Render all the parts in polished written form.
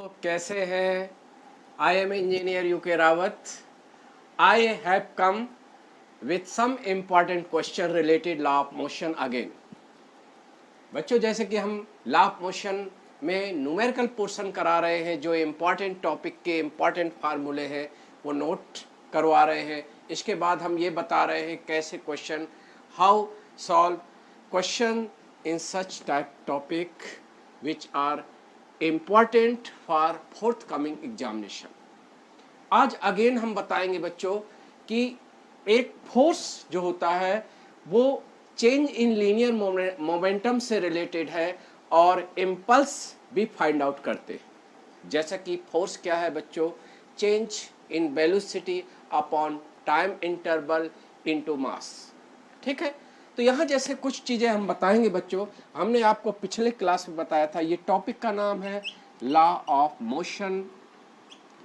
तो कैसे हैं? I am engineer UK Rawat. I have come with some important question related law of motion again. बच्चों, जैसे कि हम लॉ ऑफ मोशन में न्यूमेरिकल पोर्शन करा रहे हैं, जो इम्पॉर्टेंट टॉपिक के इम्पॉर्टेंट फार्मूले हैं वो नोट करवा रहे हैं. इसके बाद हम ये बता रहे हैं कैसे question, how solve question in such type topic which are important for forthcoming examination. आज अगेन हम बताएंगे बच्चों कि एक फोर्स जो होता है वो चेंज इन लीनियर मोमेंटम से रिलेटेड है और इम्पल्स भी फाइंड आउट करते हैं. जैसा कि फोर्स क्या है बच्चों? Change in velocity upon time interval into mass. ठीक है, तो यहाँ जैसे कुछ चीज़ें हम बताएंगे बच्चों. हमने आपको पिछले क्लास में बताया था, ये टॉपिक का नाम है law of motion.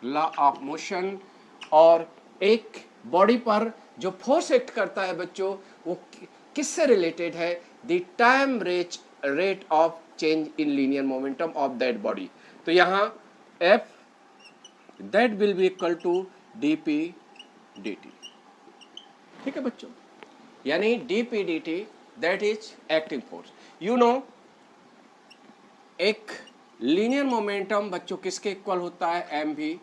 Law of motion, और एक बॉडी पर जो फोर्स एक्ट करता है बच्चों वो किससे रिलेटेड है? The time rate of change in linear momentum of that body. तो यहाँ f that will be equal to d p d t. ठीक है बच्चों, यानी d p d t that is acting force. You know, एक linear momentum बच्चों किसके equal होता है? एम भी,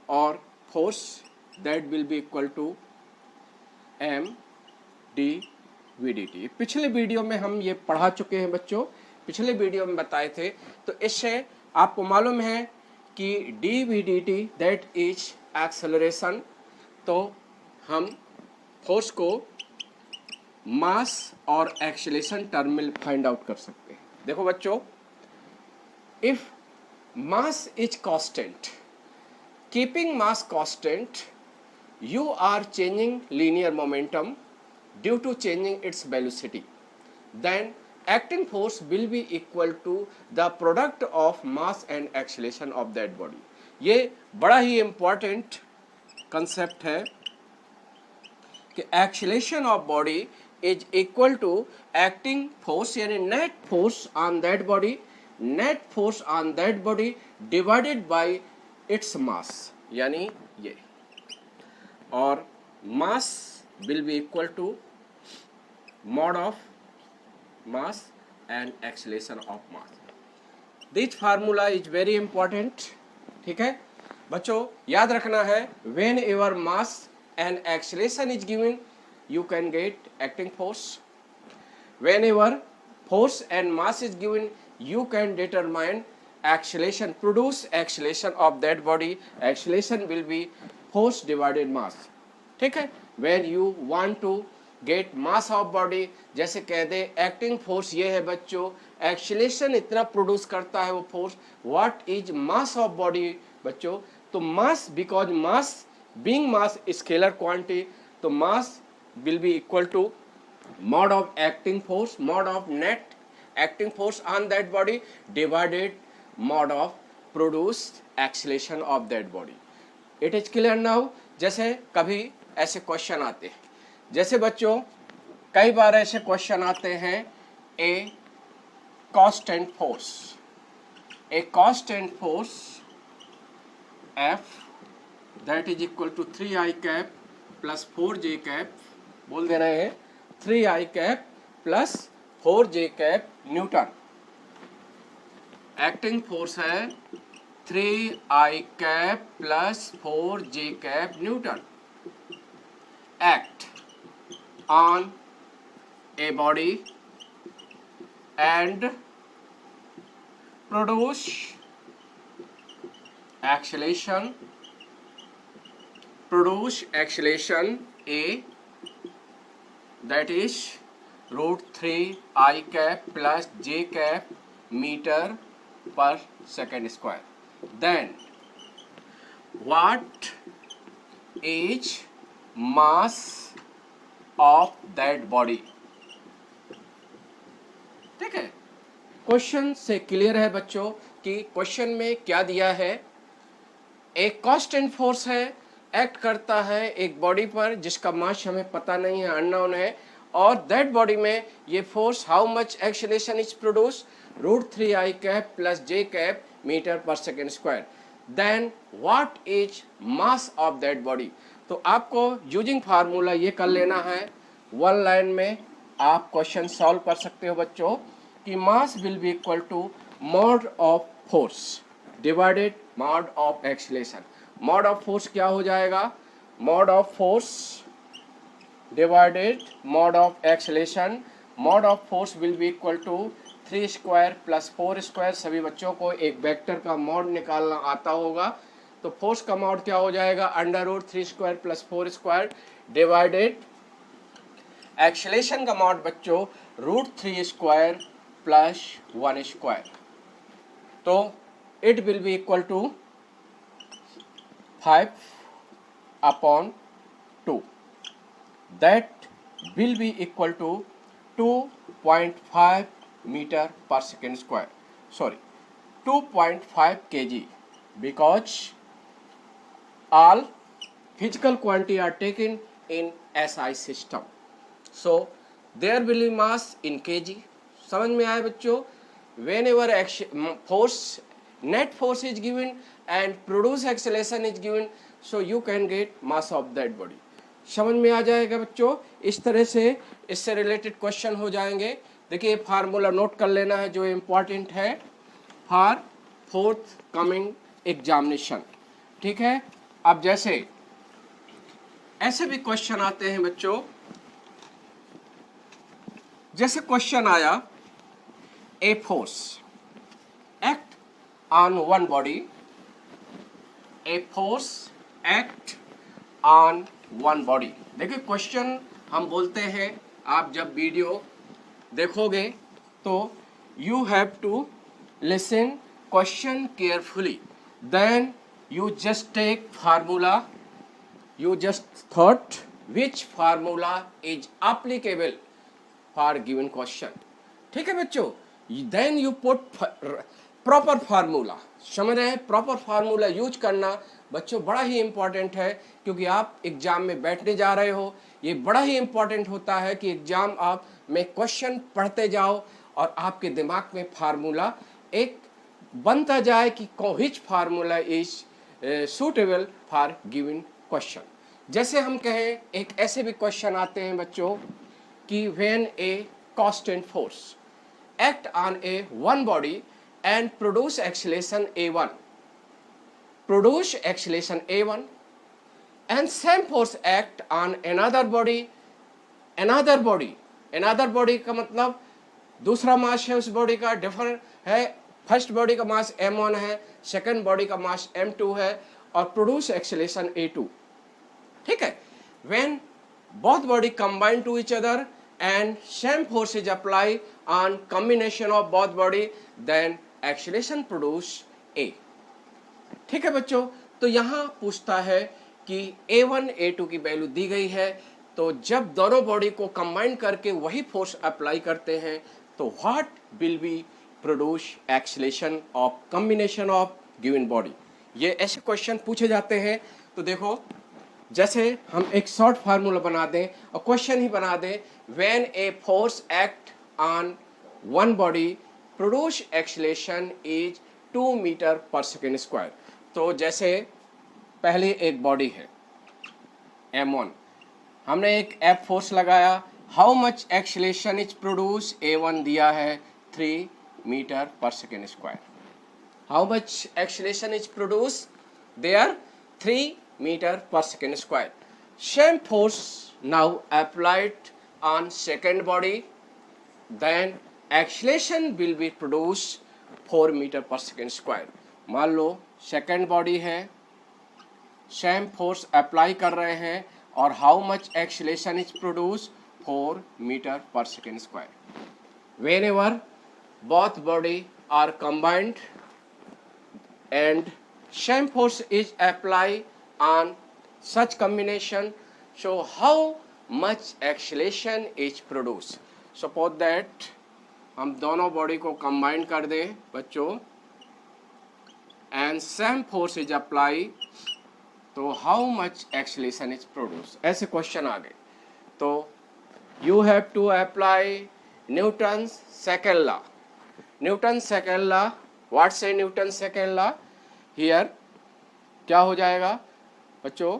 और force that will be equal to m d v d t. पिछले वीडियो में हम ये पढ़ा चुके हैं बच्चों, पिछले वीडियो में बताए थे. तो इससे आपको मालूम है कि d v d t that is acceleration. तो हम फोर्स को मास और एक्सेलरेशन टर्म में फाइंड आउट कर सकते हैं. देखो बच्चों, if mass is constant, keeping mass constant, you are changing linear momentum due to changing its velocity, then acting force will be equal to the product of mass and acceleration of that body. ये बड़ा ही important concept है कि acceleration of body is equal to acting force, यानी net force on that body divided by its mass, यानी ये, और mass will be equal to mod of mass and acceleration of mass. This formula is very important. ठीक है बच्चों, याद रखना है, whenever mass and acceleration is given you can get acting force. Whenever force and mass is given you can determine acceleration, produce acceleration of that body. Acceleration will be force divided mass. ठीक है, when you want to get mass of body, जैसे कह दे acting force ये है बच्चों, acceleration इतना produce करता है वो force. what is mass of body बच्चों? तो mass, because mass being mass scalar quantity, तो mass will be equal to mod of acting force, mod of net acting force on that body divided mod of produced acceleration of that body. It is clear now? जैसे कभी ऐसे question आते हैं, जैसे बच्चों कई बार ऐसे क्वेश्चन आते हैं, a constant force F that is equal to 3i cap plus 4j cap, बोल दे रहे हैं 3i cap plus 4j cap newton. Acting force है 3i cap plus 4j cap newton. Act on a body and produce acceleration a that is √3i cap plus j cap metre per second square. Then what is mass of that body? ठीक है, question से clear है बच्चों कि question में क्या दिया है. एक कांस्टेंट फोर्स है, एक्ट करता है एक बॉडी पर जिसका मास हमें पता नहीं है, अननोन है, और दैट बॉडी में ये force how much acceleration is produce √3i cap plus j cap metre per second square, then what is mass of that body. तो आपको यूजिंग फार्मूला ये कर लेना है, वन लाइन में आप क्वेश्चन सॉल्व कर सकते हो बच्चों, कि mass will be equal to mod of force divided mod of acceleration. Mod of force क्या हो जाएगा, mod of force divided mod of acceleration. Mod of force will be equal to 3 square plus 4 square. सभी बच्चों को एक vector का mod निकालना आता होगा, तो फोर्स का मॉड क्या हो जाएगा, under root 3 square plus 4 square divided acceleration का मॉड बच्चों रूट 3 स्क्वायर प्लस 1 स्क्वायर। तो it will be equal to 5/2, that will be equal to 2.5 metre per second square, sorry 2.5 kg, because all physical quantity are taken in SI system, so there will be mass in kg। समझ में आया बच्चों, whenever force net force is given and produce acceleration is given, so you can get mass of that body। समझ में आ जाएगा बच्चों, इस तरह से इससे रिलेटेड क्वेश्चन हो जाएंगे। देखिए फार्मूला नोट कर लेना है जो इम्पोर्टेंट है फॉर फोर्थ कमिंग एग्जामिनेशन, ठीक है। अब जैसे ऐसे भी क्वेश्चन आते हैं बच्चों, जैसे क्वेश्चन आया a force act on one body, a force act on one body. देखिए क्वेश्चन हम बोलते हैं, आप जब वीडियो देखोगे तो you have to listen question carefully, then you just take formula, you just thought which formula is applicable for given question, ठीक है बच्चों। then you put proper formula, समझ रहे हैं, प्रॉपर फार्मूला यूज करना बच्चों बड़ा ही इम्पॉर्टेंट है, क्योंकि आप एग्जाम में बैठने जा रहे हो। ये बड़ा ही इम्पॉर्टेंट होता है कि एग्जाम आप में क्वेश्चन पढ़ते जाओ और आपके दिमाग में फार्मूला एक बनता जाए कि which formula is suitable for given question। जैसे हम कहें एक ऐसे भी क्वेश्चन आते हैं बच्चों कि when a constant force act on a one body and produce acceleration A1, produce acceleration A1, and same force act on another body, another body का मतलब दूसरा मास है उस बॉडी का, डिफरेंट है। फर्स्ट बॉडी का मास m1 है, सेकंड बॉडी का मास m2 है, और प्रोड्यूस एक्सेलेरेशन a2, ठीक है। When both body combine to each other and same force is apply on combination of both body, then acceleration produce a, ठीक है बच्चों। तो यहाँ पूछता है कि a1 a2 की वैल्यू दी गई है, तो जब दोनों बॉडी को कंबाइन करके वही फोर्स अप्लाई करते हैं तो what will be produce acceleration of combination of given body. ये ऐसे क्वेश्चन पूछे जाते हैं। तो देखो जैसे हम एक शॉर्ट फार्मूला बना दें और क्वेश्चन ही बना दें, when a force act on one body produce acceleration is 2 metre per second square. तो जैसे पहले एक बॉडी है m1, हमने एक F फोर्स लगाया, how much acceleration is produce, A1 दिया है 3 metre per second square. How much acceleration is produce there, 3 metre per second square. Same force now applied on second body, then acceleration will be produce 4 metre per second square. मान लो second body है, same force apply कर रहे हैं, और how much acceleration is produce 4 metre per second square. Whenever both body are combined and same force is applied on such combination, so how much acceleration is produced। suppose that हम दोनों body को combine कर दें बच्चों and same force is applied, तो how much acceleration is produced। ऐसे question आ गए तो you have to apply Newton's second law। Newton second law what's a Newton second law? Here क्या हो जाएगा बच्चों,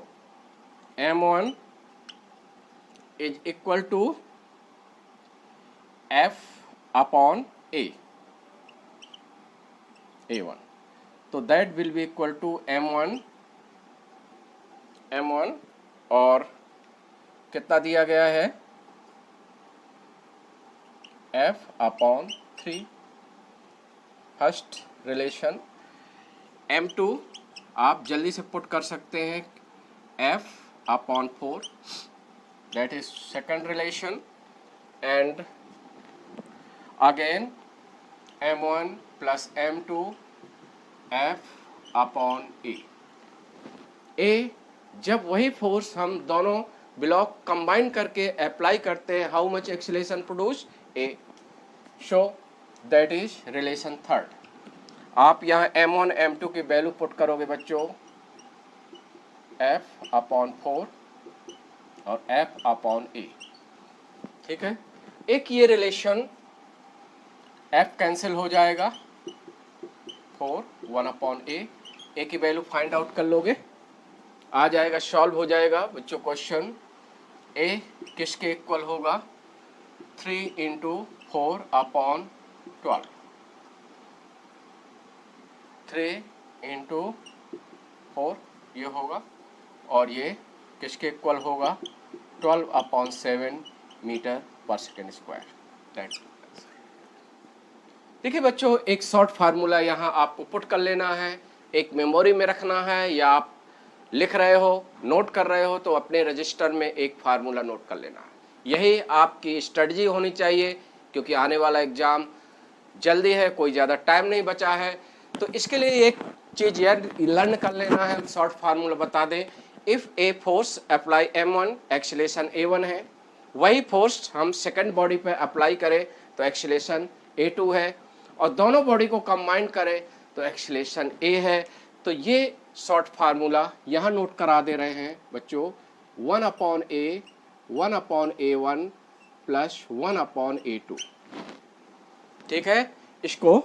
m1 is equal to f upon a1, तो that will be equal to m1 और कितना दिया गया है, f upon 3 first relation. m2 आप जल्दी से पुट कर सकते हैं, f upon 4, that is second relation, and again m1 plus m2 f upon a। जब वही फोर्स हम दोनों ब्लॉक कंबाइन करके अप्लाई करते हैं, how much acceleration produce a, show that is relation third. आप यहाँ m1 m2 की वैल्यू पुट करोगे बच्चों, f अपॉन 4 और f अपॉन a, ठीक है। एक ये रिलेशन f कैंसिल हो जाएगा, 4 1 अपॉन a की वैल्यू फाइंड आउट कर लोगे, आ जाएगा, सॉल्व हो जाएगा बच्चों क्वेश्चन। a किसके इक्वल होगा, 3 इंटू 4 अपॉन 12, 3 इंटू 4 ये होगा, और ये किसके इक्वल होगा, 12 upon 7 metre per second square. देखिए बच्चों, एक शॉर्ट फार्मूला यहाँ आपको पुट कर लेना है, एक मेमोरी में रखना है, या आप लिख रहे हो, नोट कर रहे हो, तो अपने रजिस्टर में एक फार्मूला नोट कर लेना है। यही आपकी स्ट्रेटजी होनी चाहिए, क्योंकि आने वाला एग्जाम जल्दी है, कोई ज़्यादा टाइम नहीं बचा है। तो इसके लिए एक चीज़ यार लर्न कर लेना है, शॉर्ट फार्मूला बता दें। If a force apply m1, acceleration a1 है, वही फोर्स हम सेकंड बॉडी पे अप्लाई करें तो एक्सीलरेशन a2 है, और दोनों बॉडी को कंबाइन करें तो एक्सीलरेशन a है। तो ये शॉर्ट फार्मूला यहाँ नोट करा दे रहे हैं बच्चों, 1 upon a, 1 upon a1 plus 1 upon a2, ठीक है। इसको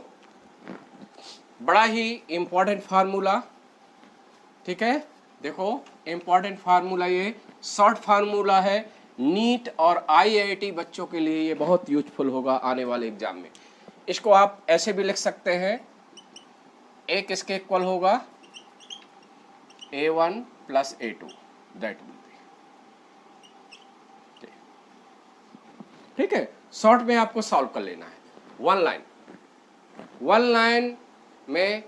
बड़ा ही इंपॉर्टेंट फार्मूला, ठीक है, देखो इंपॉर्टेंट फार्मूला, ये शॉर्ट फार्मूला है, नीट और IIT बच्चों के लिए ये बहुत यूजफुल होगा आने वाले एग्जाम में। इसको आप ऐसे भी लिख सकते हैं, a किसके इक्वल होगा, a1 plus a2, that will B, ठीक है। शॉर्ट में आपको सॉल्व कर लेना है, वन लाइन में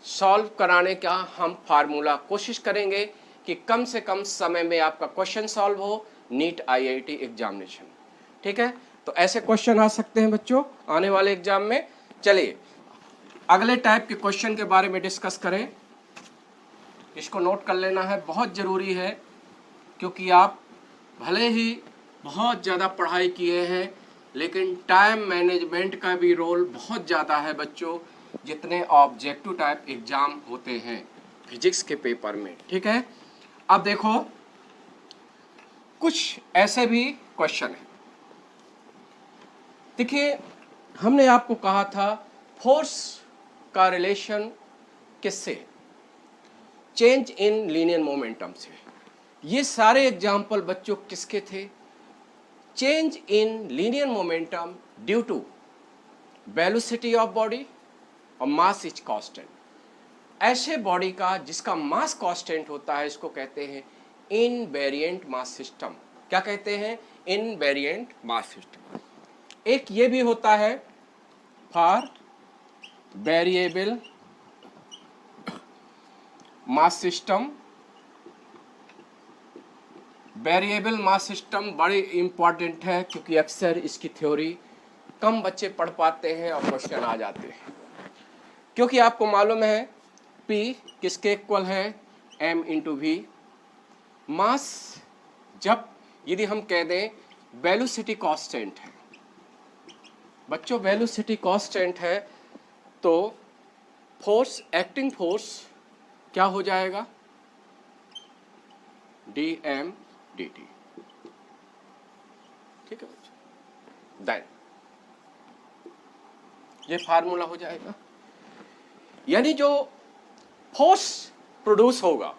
सॉल्व कराने का हम फार्मूला कोशिश करेंगे कि कम से कम समय में आपका क्वेश्चन सॉल्व हो नीट IIT एग्जामिनेशन, ठीक है। तो ऐसे क्वेश्चन आ सकते हैं बच्चों आने वाले एग्जाम में। चलिए अगले टाइप के क्वेश्चन के बारे में डिस्कस करें, इसको नोट कर लेना है, बहुत ज़रूरी है, क्योंकि आप भले ही बहुत ज़्यादा पढ़ाई किए हैं, लेकिन टाइम मैनेजमेंट का भी रोल बहुत ज़्यादा है बच्चों, जितने ऑब्जेक्टिव टाइप एग्जाम होते हैं फिजिक्स के पेपर में, ठीक है। अब देखो कुछ ऐसे भी क्वेश्चन हैं, देखिए हमने आपको कहा था फोर्स का रिलेशन किससे, चेंज इन लीनियर मोमेंटम से। ये सारे एग्जाम्पल बच्चों किसके थे, change in linear momentum due to velocity of body और मास इज कांस्टेंट। ऐसे बॉडी का जिसका मास कांस्टेंट होता है, इसको कहते हैं इनवेरिएंट मास सिस्टम। क्या कहते हैं, इनवेरिएंट मास सिस्टम। एक ये भी होता है for variable mass system. Variable mass system बड़ी इंपॉर्टेंट है, क्योंकि अक्सर इसकी थ्योरी कम बच्चे पढ़ पाते हैं और क्वेश्चन आ जाते हैं, क्योंकि आपको मालूम है P किसके इक्वल है, m इंटू वी। मास जब यदि हम कह दें वेलोसिटी कांस्टेंट है बच्चों, वेलोसिटी कांस्टेंट है, तो फोर्स, एक्टिंग फोर्स क्या हो जाएगा, dm dt, ठीक है बच्चों। देन ये फार्मूला हो जाएगा। यानी जो फोर्स प्रोड्यूस होगा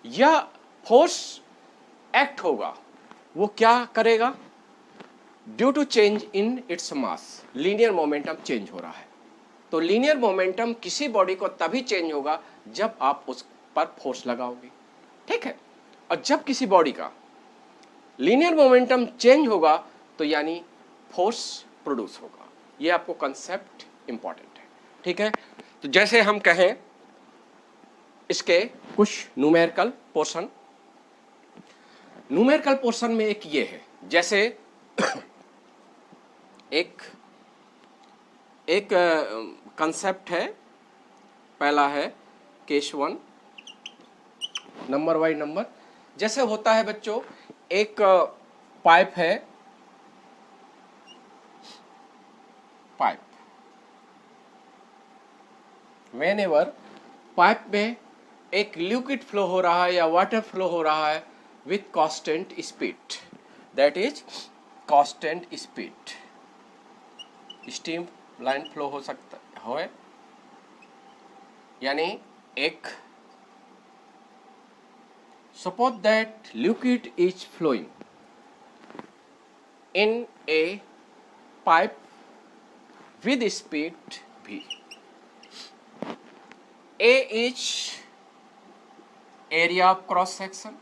या फोर्स एक्ट होगा वो क्या करेगा, due to change in its mass, linear momentum change हो रहा है। तो लीनियर मोमेंटम किसी बॉडी को तभी चेंज होगा जब आप उस पर फोर्स लगाओगे, ठीक है। और जब किसी बॉडी का लीनियर मोमेंटम चेंज होगा तो यानी फोर्स प्रोड्यूस होगा। ये आपको कंसेप्ट इंपॉर्टेंट है, ठीक है। तो जैसे हम कहें इसके कुछ न्यूमेरिकल पोर्शन, न्यूमेरिकल पोर्शन में एक ये है, जैसे एक कंसेप्ट है, पहला है केस 1, नंबर बाई नंबर। जैसे होता है बच्चों, एक पाइप है, पाइप, व्हेनेवर पाइप में एक लिक्विड फ्लो हो रहा है या वाटर फ्लो हो रहा है with constant speed, that is constant speed, streamline flow हो सकता है, यानी एक suppose that liquid is flowing in a pipe with speed v. A is area of cross section,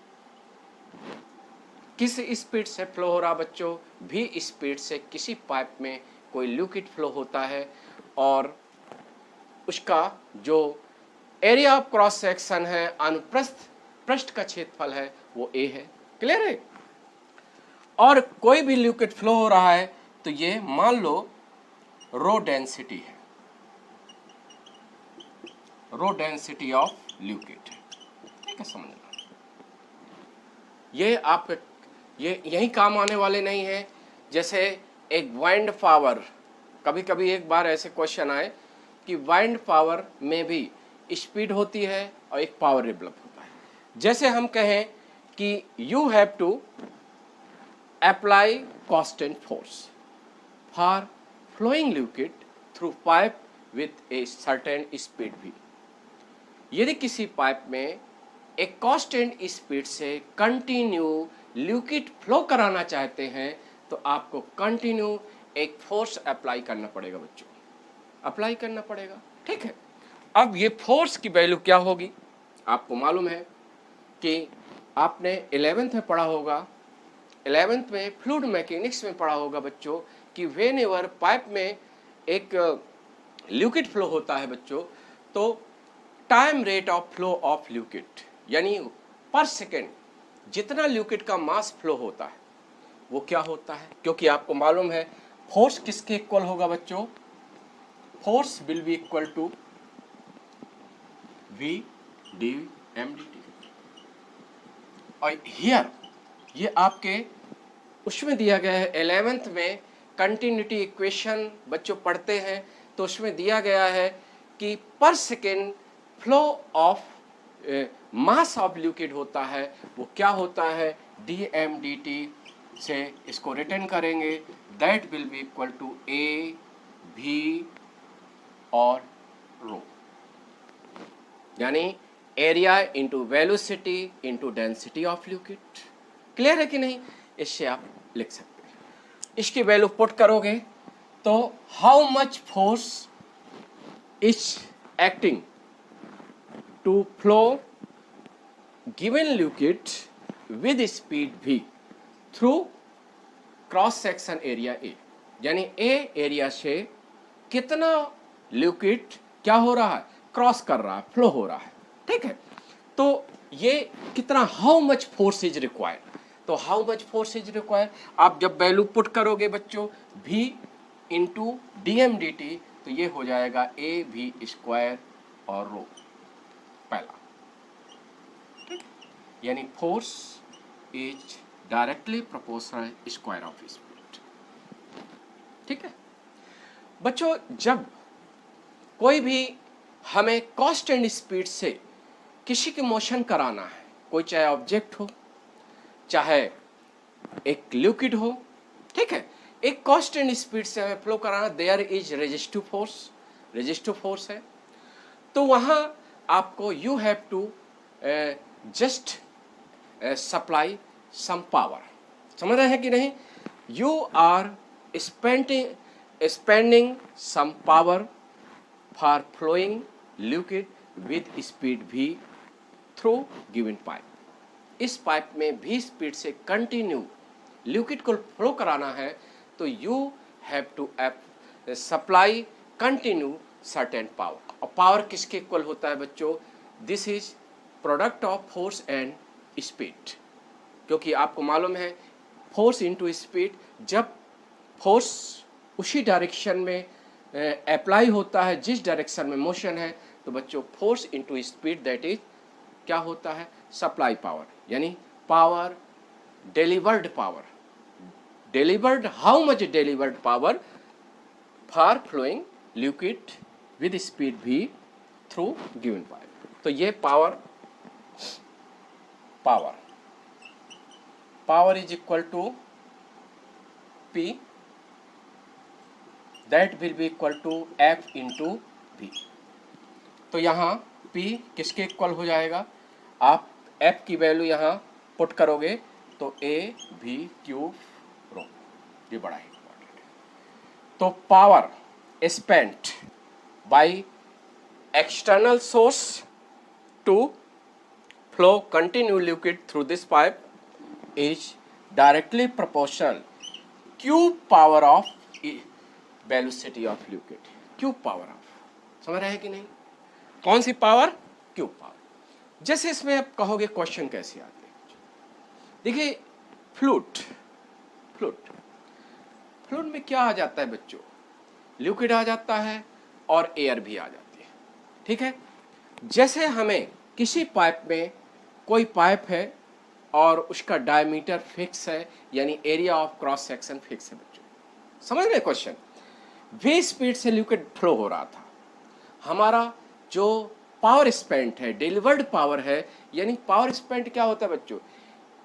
किस स्पीड से फ्लो हो रहा बच्चों, भी स्पीड से किसी पाइप में कोई लिक्विड फ्लो होता है और उसका जो एरिया ऑफ क्रॉस सेक्शन है, अनुप्रस्थ पृष्ठ का क्षेत्रफल है, वो A है। क्लियर है। और कोई भी लिक्विड फ्लो हो रहा है तो ये मान लो रो डेंसिटी है, रो डेंसिटी ऑफ लिक्विड, ठीक है, समझना। ये आप ये यही काम आने वाले नहीं है। जैसे एक वाइंड पावर, कभी कभी एक बार ऐसे क्वेश्चन आए कि वाइंड पावर में भी स्पीड होती है और एक पावर डेवलप होता है। जैसे हम कहें कि you have to apply constant force for flowing liquid through pipe with a certain speed v। यदि किसी पाइप में एक कांस्टेंट स्पीड से कंटिन्यू लिक्विड फ्लो कराना चाहते हैं तो आपको कंटिन्यू एक फोर्स अप्लाई करना पड़ेगा बच्चों, अप्लाई करना पड़ेगा, ठीक है। अब ये फोर्स की वैल्यू क्या होगी, आपको मालूम है कि आपने 11th में पढ़ा होगा, 11th में फ्लूइड मैकेनिक्स में पढ़ा होगा बच्चों कि व्हेनेवर पाइप में एक लिक्विड फ्लो होता है बच्चों, तो time rate of flow of liquid, यानी पर सेकेंड जितना लिक्विड का मास फ्लो होता है वो क्या होता है, क्योंकि आपको मालूम है फोर्स किसके इक्वल होगा बच्चों, force will be equal to v dm dt। और हियर ये आपके उसमें दिया गया है 11th में कंटिन्यूटी इक्वेशन बच्चों पढ़ते हैं तो उसमें दिया गया है कि पर second flow of mass of liquid होता है वो क्या होता है, dm dt से इसको रिटर्न करेंगे, that will be equal to a v और रो, यानी area into velocity into density of liquid. Clear है कि नहीं, इससे आप लिख सकते हैं। इसकी वैल्यू पुट करोगे तो how much force is acting to flow given liquid with speed v through cross section area A, यानी A एरिया से कितना लिक्विड क्या हो रहा है, क्रॉस कर रहा है, फ्लो हो रहा है, ठीक है। तो ये कितना, how much force is required, तो how much force is required आप जब वैल्यू पुट करोगे बच्चों v इंटू dm dt तो ये हो जाएगा a v स्क्वायर और रो पहला, यानी force is directly proportional square of speed, ठीक है बच्चों। जब कोई भी हमें कांस्टेंट स्पीड से किसी की मोशन कराना है, कोई चाहे ऑब्जेक्ट हो चाहे एक लिक्विड हो, ठीक है, एक कांस्टेंट स्पीड से हमें फ्लो कराना, there is resistive force, resistive force है। तो वहाँ आपको you have to just supply some power. समझ रहे हैं कि नहीं? You are spending some power for flowing liquid with speed v through given pipe. इस पाइप में v स्पीड से कंटिन्यू लिक्विड को फ्लो कराना है, तो you have to supply continue certain power. और पावर किसके इक्वल होता है बच्चों? This is product of force and speed, क्योंकि आपको मालूम है फोर्स इनटू स्पीड, जब फोर्स उसी डायरेक्शन में अप्लाई होता है जिस डायरेक्शन में मोशन है, तो बच्चों force into speed that is क्या होता है? सप्लाई पावर, यानी power delivered power. Delivered, how much delivered power for flowing liquid with speed v through given pipe. तो ये power is equal to P, that will be equal to F into V। तो यहाँ P किसके equal हो जाएगा? आप F की value यहाँ पुट करोगे तो A V क्यूब रो, ये बड़ा ही इंपॉर्टेंट है। तो power spent by external source to flow continue liquid through this pipe is directly proportional cube power of velocity of liquid. Cube power of, समझ रहे हैं कि नहीं? कौन सी पावर? Cube power. जैसे इसमें आप कहोगे क्वेश्चन कैसे आते हैं, देखिए फ्लूइड में क्या आ जाता है बच्चों? लिक्विड आ जाता है और एयर भी आ जाती है, ठीक है। जैसे हमें किसी पाइप में, कोई पाइप है और उसका डायमीटर फिक्स है, यानी area of cross section fix है बच्चों, समझ रहे क्वेश्चन? वी स्पीड से लिक्विड फ्लो हो रहा था, हमारा जो पावर स्पेंट है, डिलीवर्ड पावर है, यानी पावर स्पेंट क्या होता है बच्चों?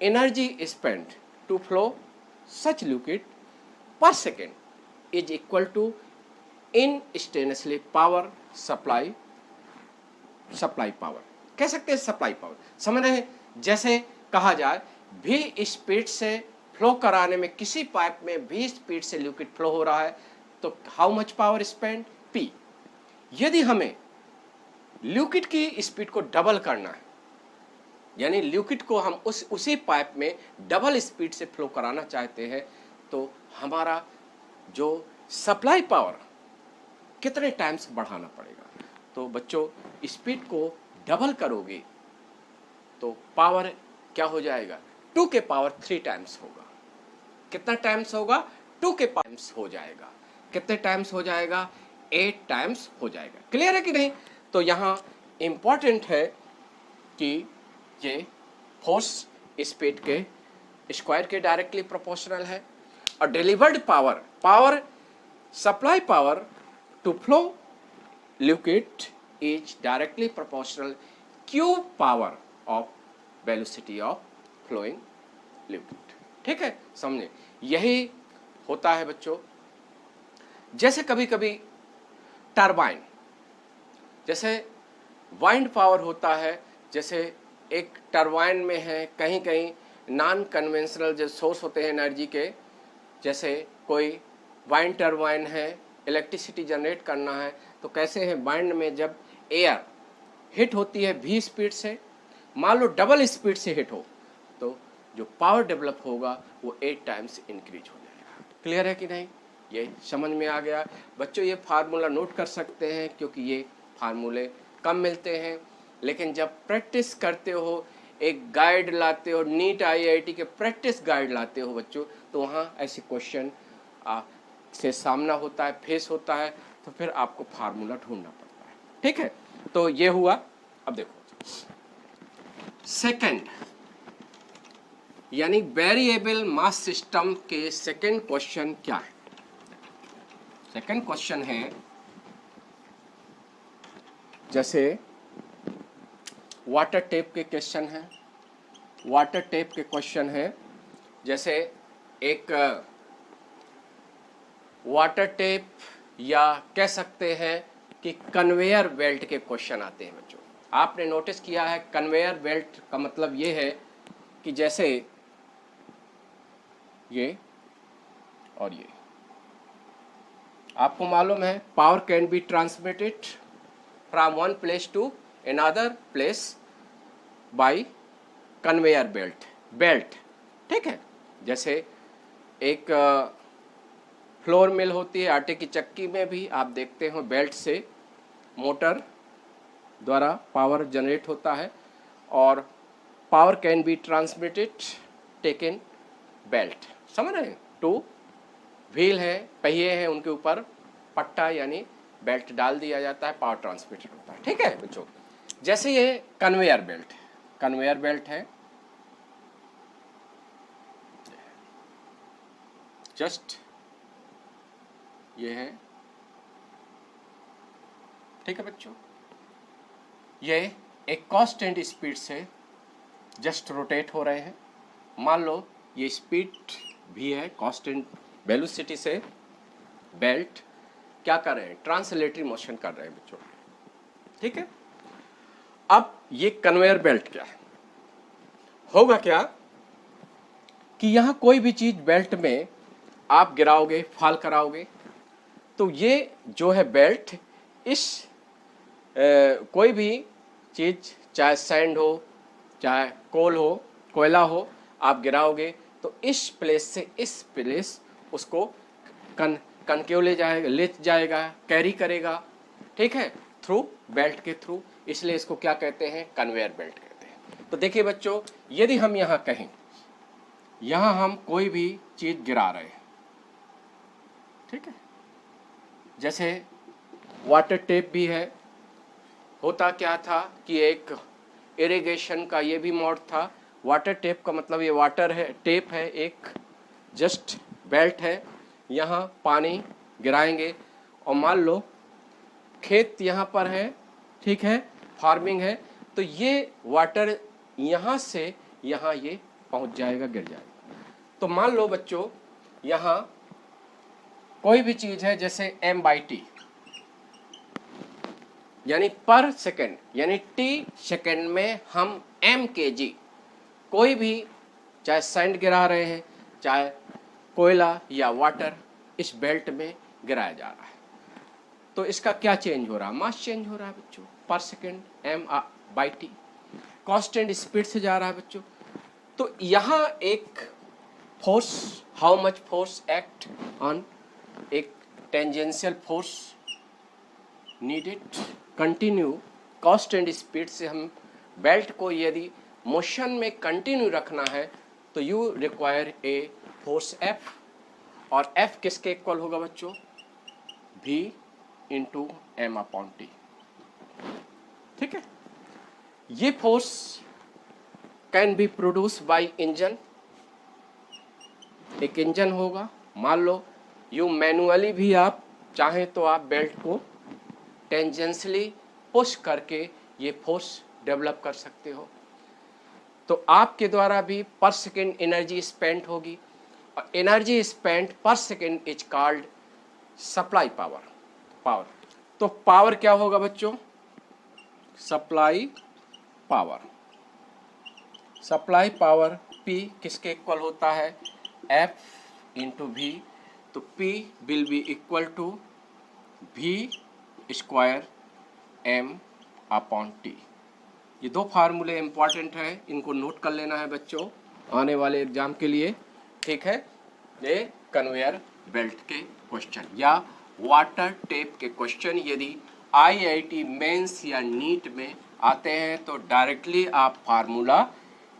Energy spent to flow such liquid per second is equal to instantaneously power supply power, कह सकते हैं सप्लाई पावर, समझ रहे हैं? जैसे कहा जाए v स्पीड से फ्लो कराने में, किसी पाइप में v स्पीड से लिक्विड फ्लो हो रहा है, तो how much power spend? P। यदि हमें लिक्विड की स्पीड को डबल करना है, यानी लिक्विड को हम उसी पाइप में डबल स्पीड से फ्लो कराना चाहते हैं, तो हमारा जो सप्लाई पावर कितने टाइम्स बढ़ाना पड़ेगा? तो बच्चों स्पीड को डबल करोगे तो पावर क्या हो जाएगा? 2 के पावर 3 टाइम्स होगा। कितना टाइम्स होगा? 2 के टाइम्स हो जाएगा। कितने टाइम्स हो जाएगा? 8 टाइम्स हो जाएगा। क्लियर है कि नहीं? तो यहाँ इंपॉर्टेंट है कि ये फोर्स स्पीड के स्क्वायर के डायरेक्टली प्रोपोर्शनल है, और delivered power supply power to flow liquid is directly proportional cube power of velocity of flowing liquid. ठीक है, समझे? यही होता है बच्चों। जैसे कभी कभी टरबाइन, जैसे वाइंड पावर होता है, जैसे एक टरबाइन में है, कहीं कहीं नॉन कन्वेंशनल जो सोर्स होते हैं एनर्जी के, जैसे कोई वाइंड टरबाइन है, इलेक्ट्रिसिटी जनरेट करना है, तो कैसे है? वाइंड में जब एयर हिट होती है v स्पीड से, मान लो डबल स्पीड से हिट हो, तो जो पावर डेवलप होगा वो 8 टाइम्स इंक्रीज हो जाएगा। क्लियर है कि नहीं? ये समझ में आ गया बच्चों? ये फार्मूला नोट कर सकते हैं, क्योंकि ये फार्मूले कम मिलते हैं, लेकिन जब प्रैक्टिस करते हो, एक गाइड लाते हो, नीट IIT के प्रैक्टिस गाइड लाते हो बच्चों, तो वहाँ ऐसे क्वेश्चन से सामना होता है, फेस होता है, तो फिर आपको फार्मूला ढूंढना पड़ता है। ठीक है, तो ये हुआ। अब देखो सेकंड, यानी वेरिएबल मास सिस्टम के सेकंड क्वेश्चन क्या है? सेकंड क्वेश्चन है, जैसे वाटर टेप के क्वेश्चन है, वाटर टेप के क्वेश्चन है, जैसे एक वाटर टेप, या कह सकते हैं कि कन्वेयर बेल्ट के क्वेश्चन आते हैं बच्चों। आपने नोटिस किया है कन्वेयर बेल्ट का मतलब ये है कि जैसे ये और ये, आपको मालूम है power can be transmitted from one place to another place by conveyor belt, ठीक है। जैसे एक फ्लोर मिल होती है, आटे की चक्की में भी आप देखते हो बेल्ट से मोटर द्वारा पावर जनरेट होता है और power can be transmitted taken belt, समझ रहे हैं। टू व्हील है, पहिए हैं, उनके ऊपर पट्टा यानी बेल्ट डाल दिया जाता है, पावर ट्रांसमिटेड होता है, ठीक है बच्चों। जैसे ये कन्वेयर बेल्ट है, जस्ट ये है, ठीक है बच्चों। ये एक कांस्टेंट स्पीड से जस्ट रोटेट हो रहे हैं। मान लो ये स्पीड भी है, कांस्टेंट वेलोसिटी से बेल्ट क्या कर रहे हैं, ट्रांसलेटरी मोशन कर रहे हैं बच्चों, ठीक है। अब ये कन्वेयर बेल्ट क्या है, होगा क्या कि यहां कोई भी चीज बेल्ट में आप गिराओगे, फाल कराओगे, तो ये जो है बेल्ट इस कोई भी चीज, चाहे सैंड हो, चाहे कोयला हो, आप गिराओगे तो इस प्लेस से इस प्लेस उसको कनक्यों ले जाएगा, कैरी करेगा, ठीक है, थ्रू बेल्ट के थ्रू। इसलिए इसको क्या कहते हैं, कन्वेयर बेल्ट कहते हैं। तो देखिए बच्चों, यदि हम यहाँ कहें, यहाँ हम कोई भी चीज गिरा रहे हैं, ठीक है, जैसे वाटर टेप भी है। होता क्या था कि एक इरिगेशन का ये भी मोड था। वाटर टेप का मतलब ये वाटर है, टेप है, एक जस्ट बेल्ट है, यहाँ पानी गिराएंगे और मान लो खेत यहाँ पर है, ठीक है, फार्मिंग है, तो ये वाटर यहाँ से यहाँ ये पहुँच जाएगा, गिर जाएगा। तो मान लो बच्चों यहाँ कोई भी चीज़ है, जैसे m/t यानी पर सेकेंड, यानी t सेकेंड में हम m kg कोई भी, चाहे सैंड गिरा रहे हैं, चाहे कोयला या वाटर, इस बेल्ट में गिराया जा रहा है। तो इसका क्या चेंज हो रहा है, मास चेंज हो रहा है बच्चों, पर सेकेंड m/t, कांस्टेंट स्पीड से जा रहा है बच्चों। तो यहाँ एक force, how much force act on, एक tangential force needed, continue constant speed से हम बेल्ट को यदि मोशन में कंटिन्यू रखना है तो you require a force F, और F किसके इक्वल होगा बच्चों, V इंटू m/t, ठीक है। ये force can be produce by engine, एक इंजन होगा, मान लो यू मैनुअली भी आप चाहें तो आप बेल्ट को टेंजेंशियली पुश करके ये फोर्स डेवलप कर सकते हो। तो आपके द्वारा भी पर सेकेंड एनर्जी स्पेंड होगी, और energy spend per second is called supply power. तो पावर क्या होगा बच्चों, सप्लाई पावर P किसके इक्वल होता है, F इंटू V। तो P will be equal to V square m/t। ये दो फार्मूले इंपॉर्टेंट हैं, इनको नोट कर लेना है बच्चों आने वाले एग्जाम के लिए, ठीक है। ये कन्वेयर बेल्ट के क्वेश्चन या वाटर टेप के क्वेश्चन यदि IIT मेंस या नीट में आते हैं तो डायरेक्टली आप फार्मूला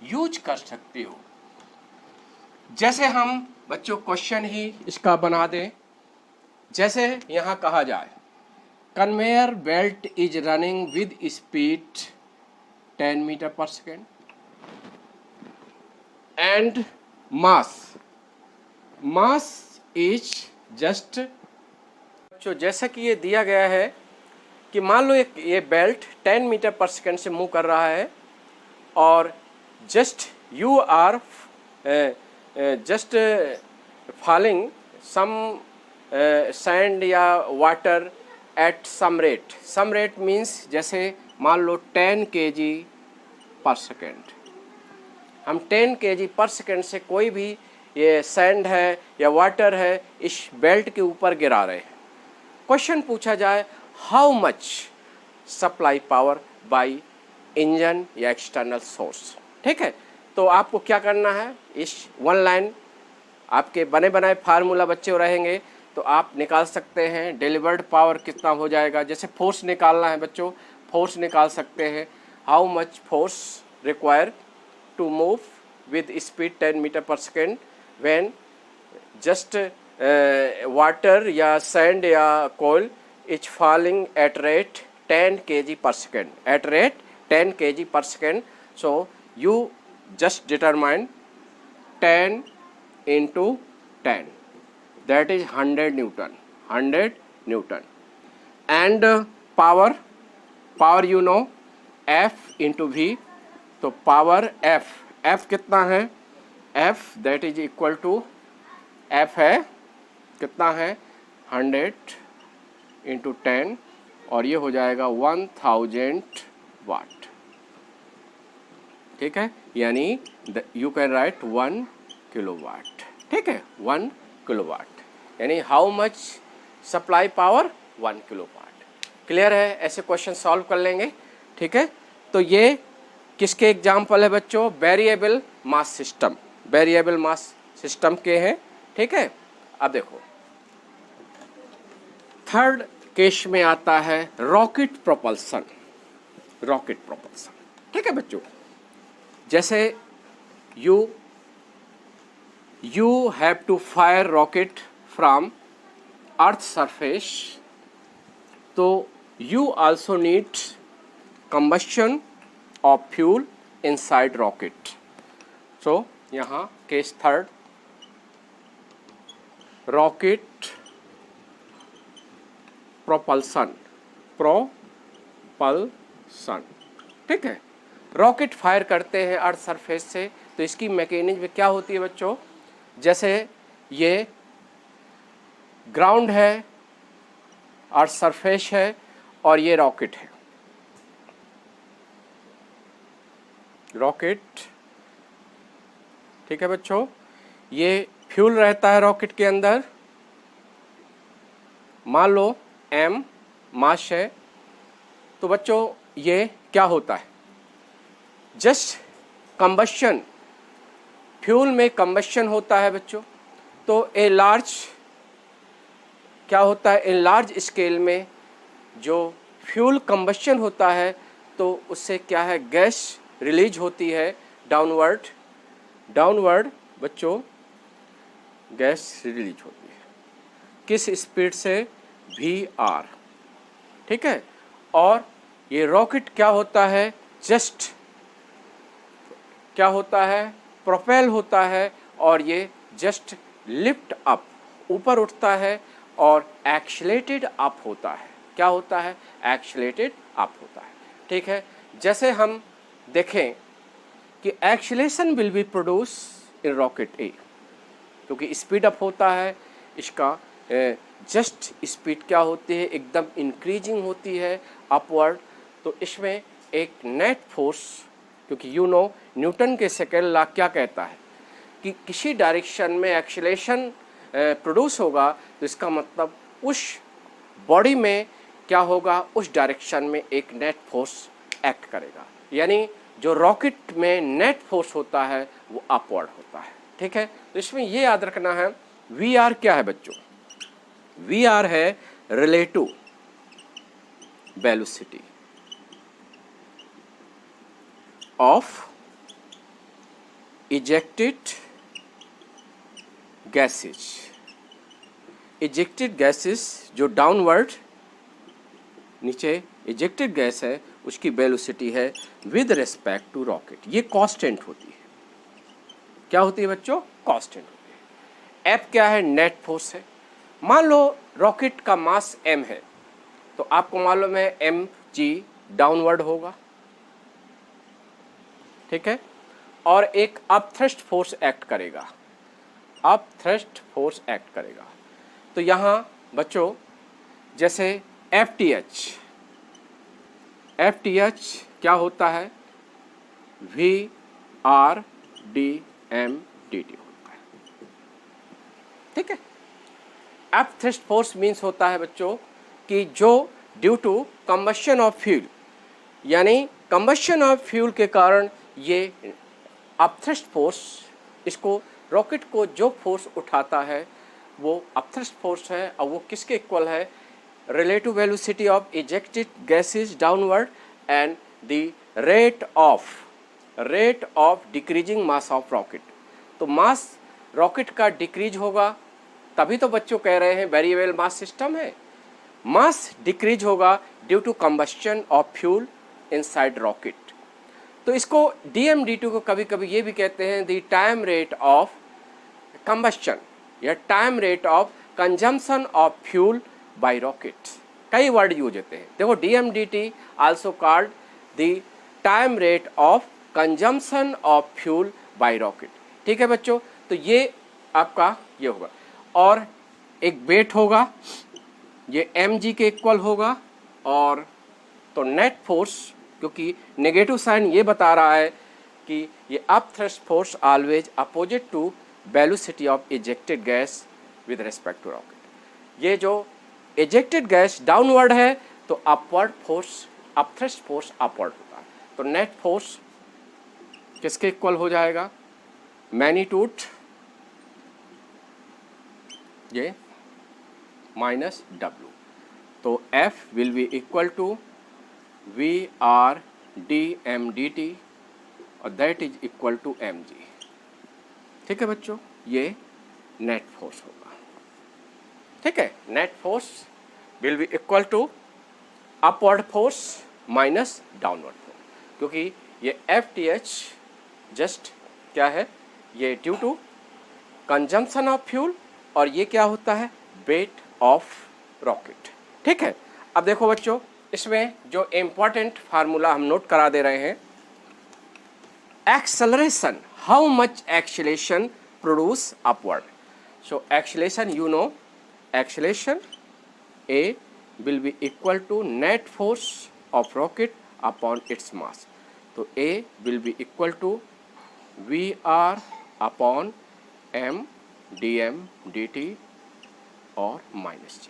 यूज कर सकते हो। जैसे हम बच्चों क्वेश्चन ही इसका बना दें, जैसे यहाँ कहा जाए conveyor belt is running with speed 10 metre per second and mass is just, जैसा कि ये दिया गया है कि मान लो ये बेल्ट 10 मीटर पर सेकेंड से मूव कर रहा है और just you are just falling some sand या water at some rate means जैसे मान लो 10 kg पर सेकेंड, हम 10 kg पर सेकेंड से कोई भी ये सैंड है या वाटर है इस बेल्ट के ऊपर गिरा रहे हैं। क्वेश्चन पूछा जाए how much supply power by engine या एक्सटर्नल सोर्स, ठीक है। तो आपको क्या करना है, इस वन लाइन आपके बने बनाए फार्मूला बच्चे रहेंगे तो आप निकाल सकते हैं डिलीवर्ड पावर कितना हो जाएगा। जैसे फोर्स निकालना है बच्चों, फोर्स निकाल सकते हैं how much force require to move with speed 10 metre per second when just water या सैंड या coal is falling at rate 10 kg per second, at rate 10 kg per second. So you just determine 10 into 10, that is 100 Newton, 100 Newton. And power you know F into V, तो power F कितना है, F that is equal to F है कितना है 100 into 10 और ये हो जाएगा 1000 वाट, ठीक है। यानी यू कैन राइट 1 किलोवाट, ठीक है, 1 किलोवाट यानी how much supply power 1 kilowatt. Clear है, ऐसे क्वेश्चन सॉल्व कर लेंगे, ठीक है। तो ये किसके एग्जाम्पल है बच्चों, variable mass system, variable mass system के हैं, ठीक है। अब देखो थर्ड केस में आता है रॉकेट प्रोपल्सन, रॉकेट प्रोपल्सन, ठीक है बच्चों। जैसे you have to fire rocket from earth surface, तो you also need combustion of fuel inside rocket. So यहाँ केस थर्ड रॉकेट प्रोपल्सन, ठीक है। रॉकेट फायर करते हैं अर्थ सरफेस से, तो इसकी मैकेनिज्म क्या होती है बच्चों, जैसे ये ग्राउंड है, अर्थ सरफेस है और ये रॉकेट है, रॉकेट, ठीक है बच्चों। ये फ्यूल रहता है रॉकेट के अंदर, मान लो m मास है, तो बच्चों ये क्या होता है, जस्ट कंबशन, फ्यूल में कंबशन होता है बच्चों। तो ए लार्ज क्या होता है, इन लार्ज स्केल में जो फ्यूल कंबशन होता है तो उससे क्या है, गैस रिलीज होती है डाउनवर्ड बच्चों, गैस रिलीज होती है किस स्पीड से, VR, ठीक है। और ये रॉकेट क्या होता है, जस्ट क्या होता है, प्रोपेल होता है और ये जस्ट लिफ्ट अप, ऊपर उठता है और एक्सलेटेड अप होता है, क्या होता है, एक्सलेटेड अप होता है, ठीक है। जैसे हम देखें कि acceleration will be produce in rocket A, क्योंकि स्पीड अप होता है, इसका जस्ट स्पीड क्या होती है, एकदम इंक्रीजिंग होती है अपवर्ड। तो इसमें एक नेट फोर्स, क्योंकि यू नो न्यूटन के सेकेंड लॉ क्या कहता है कि किसी डायरेक्शन में एक्सीलरेशन प्रोड्यूस होगा तो इसका मतलब उस बॉडी में क्या होगा, उस डायरेक्शन में एक नेट फोर्स एक्ट करेगा। यानी जो रॉकेट में नेट फोर्स होता है वो अपवर्ड होता है, ठीक है। तो इसमें ये याद रखना है VR क्या है बच्चों, VR है relative velocity of ejected gases, ejected gases जो डाउनवर्ड नीचे इजेक्टेड गैस है उसकी वेलोसिटी है विद रिस्पेक्ट टू रॉकेट, ये कांस्टेंट होती है, क्या होती है बच्चों, कांस्टेंट होती है। F क्या है, नेट फोर्स है। मान लो रॉकेट का मास m है, तो आपको मालूम है mg डाउनवर्ड होगा, ठीक है, और एक अपथ्रस्ट फोर्स एक्ट करेगा, अपथ्रस्ट फोर्स एक्ट करेगा। तो यहाँ बच्चों जैसे एफ क्या होता है? VRDMDT होता है, ठीक है। एफ थ्रस्ट फोर्स मीन्स होता है बच्चों कि जो due to combustion of fuel, यानी कंबशन ऑफ फ्यूल के कारण ये अपथ्रस्ट फोर्स, इसको रॉकेट को जो फोर्स उठाता है वो अपथ्रस्ट फोर्स है, और वो किसके इक्वल है? relative velocity of ejected gases downward and the rate of decreasing mass of rocket। तो मास रॉकेट का डिक्रीज होगा, तभी तो बच्चों कह रहे हैं वेरिएबल मास सिस्टम है। मास डिक्रीज होगा due to combustion of fuel inside rocket. तो इसको DMDT को कभी कभी ये भी कहते हैं the time rate of combustion या time rate of consumption of fuel by rocket. कई वर्ड यूज होते हैं। देखो DMDT also called the time rate of consumption of fuel by rocket, ठीक है बच्चों। तो ये आपका ये होगा, और एक वेट होगा, ये mg के इक्वल होगा, और तो नेट फोर्स, क्योंकि नेगेटिव साइन ये बता रहा है कि ये up thrust force always opposite to velocity of ejected gas with respect to rocket. ये जो इजेक्टेड गैस डाउनवर्ड है तो upward force, up thrust force upward होता है। तो नेट फोर्स किसके इक्वल हो जाएगा? मैग्नीट्यूड ये माइनस W, तो F will be equal to VRDMDT और that is equal to mg, ठीक है बच्चों। ये नेट फोर्स होगा, ठीक है। Net force will be equal to upward force minus downward force, क्योंकि ये FTH जस्ट क्या है? ये due to consumption of fuel, और ये क्या होता है? वेट ऑफ रॉकेट, ठीक है। अब देखो बच्चों, इसमें जो इम्पोर्टेंट फार्मूला हम नोट करा दे रहे हैं, acceleration, how much acceleration produce upward. So acceleration, you know, acceleration A will be equal to net force of rocket upon its mass। तो A will be equal to VR upon m dm dt और minus G।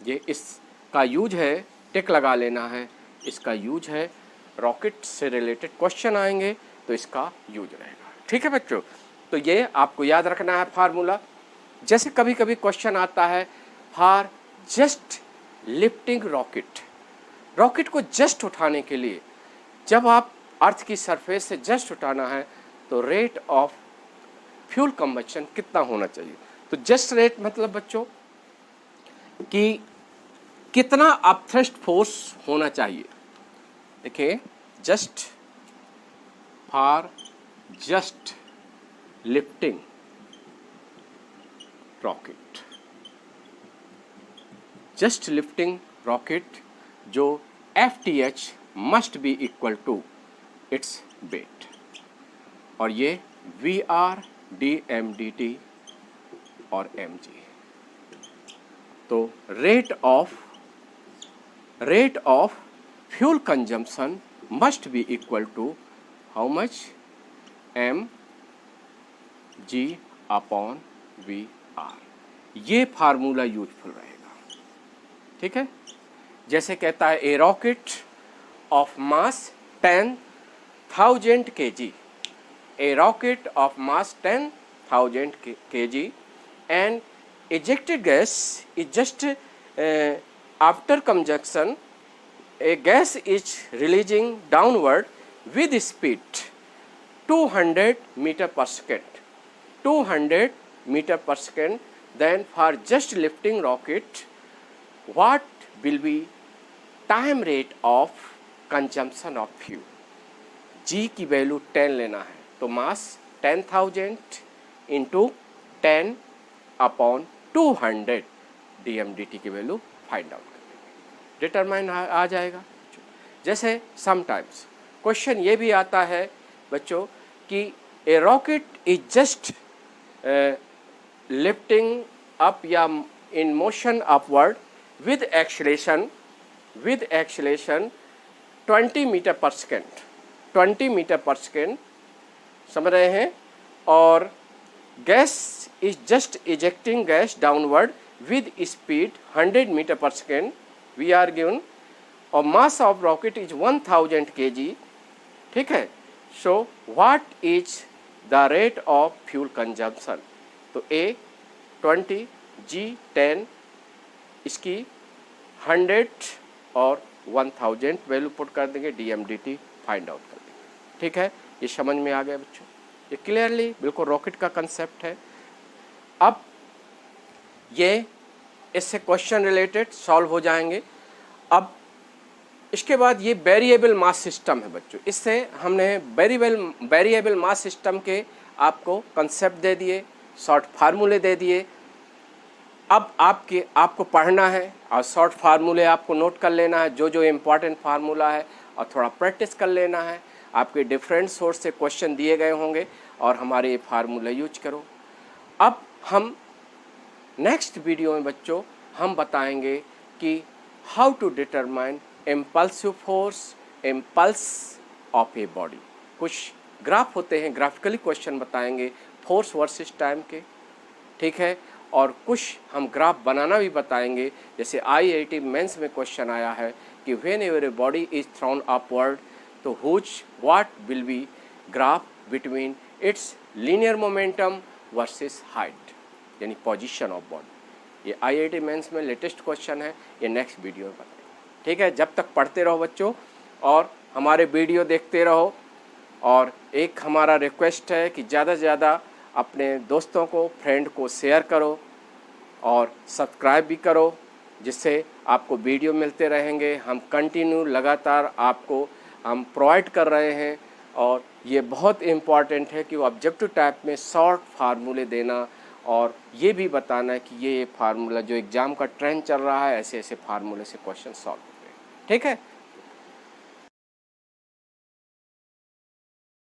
ये इसका use है, टिक लगा लेना है, इसका use है, रॉकेट से रिलेटेड क्वेश्चन आएंगे तो इसका यूज रहेगा, ठीक है बच्चों। तो ये आपको याद रखना है फार्मूला। जैसे कभी कभी क्वेश्चन आता है for just lifting rocket, rocket को जस्ट उठाने के लिए, जब आप अर्थ की सरफेस से जस्ट उठाना है तो रेट ऑफ फ्यूल कंबशन कितना होना चाहिए? तो जस्ट रेट मतलब बच्चों कि कितना अपथ्रस्ट फोर्स होना चाहिए। देखिए, just for just lifting rocket, just lifting rocket, जो FTH must be equal to its weight, और ये VRDMDT और mg। तो rate of fuel consumption must be equal to how much? mg upon VR। ये formula useful रहेगा, ठीक है। जैसे कहता है a rocket of mass 10,000 kg, a rocket of mass 10,000 kg and ejected gas is just after combustion a gas is releasing downward with speed 200 meter per second, 200 meter per second, then for just lifting rocket what will be time rate of consumption of fuel? G की value 10 लेना है, तो मास 10,000 into 10 upon 200 DMDT की value find out कर देंगे, determine आ जाएगा। जैसे sometimes question ये भी आता है बच्चों कि a rocket is just lifting up या in motion upward with acceleration with acceleration 20 metre per second, 20 metre per second, समझ रहे हैं, और gas is just ejecting gas downward with speed 100 metre per second, we are given, और mass of rocket is 1000 kg, ठीक है। So what is the rate of fuel consumption, तो a 20, जी 10, इसकी 100 और 1000 वैल्यू पुट कर देंगे, DMDT फाइंड आउट कर देंगे, ठीक है। ये समझ में आ गया बच्चों, ये क्लियरली बिल्कुल रॉकेट का कंसेप्ट है। अब ये इससे क्वेश्चन रिलेटेड सॉल्व हो जाएंगे। अब इसके बाद ये वेरिएबल मास सिस्टम है बच्चों, इससे हमने वेरिएबल मास सिस्टम के आपको कंसेप्ट दे दिए, शॉर्ट फार्मूले दे दिए। अब आपको पढ़ना है और शॉर्ट फार्मूले आपको नोट कर लेना है, जो जो इम्पोर्टेंट फार्मूला है, और थोड़ा प्रैक्टिस कर लेना है। आपके डिफरेंट सोर्स से क्वेश्चन दिए गए होंगे और हमारे ये फार्मूले यूज करो। अब हम नेक्स्ट वीडियो में बच्चों हम बताएंगे कि how to determine impulsive force, impulse of a body. कुछ ग्राफ होते हैं, ग्राफिकली क्वेश्चन बताएंगे फोर्स वर्सेस टाइम के, ठीक है। और कुछ हम ग्राफ बनाना भी बताएंगे, जैसे IIT मेंस में क्वेश्चन आया है कि whenever a body is thrown upward, तो what will be graph between its linear momentum versus height, यानी पोजीशन ऑफ बॉडी। ये IIT मेंस में लेटेस्ट क्वेश्चन है, ये नेक्स्ट वीडियो में बताएंगे, ठीक है। जब तक पढ़ते रहो बच्चों और हमारे वीडियो देखते रहो, और एक हमारा रिक्वेस्ट है कि ज़्यादा से ज़्यादा अपने दोस्तों को, फ्रेंड को शेयर करो और सब्सक्राइब भी करो, जिससे आपको वीडियो मिलते रहेंगे। हम कंटिन्यू लगातार आपको हम प्रोवाइड कर रहे हैं, और ये बहुत इम्पॉर्टेंट है कि वो ऑब्जेक्टिव टाइप में शॉर्ट फार्मूले देना, और ये भी बताना है कि ये फार्मूला जो एग्ज़ाम का ट्रेंड चल रहा है, ऐसे ऐसे फार्मूले से क्वेश्चन सॉल्व होते हैं, ठीक है।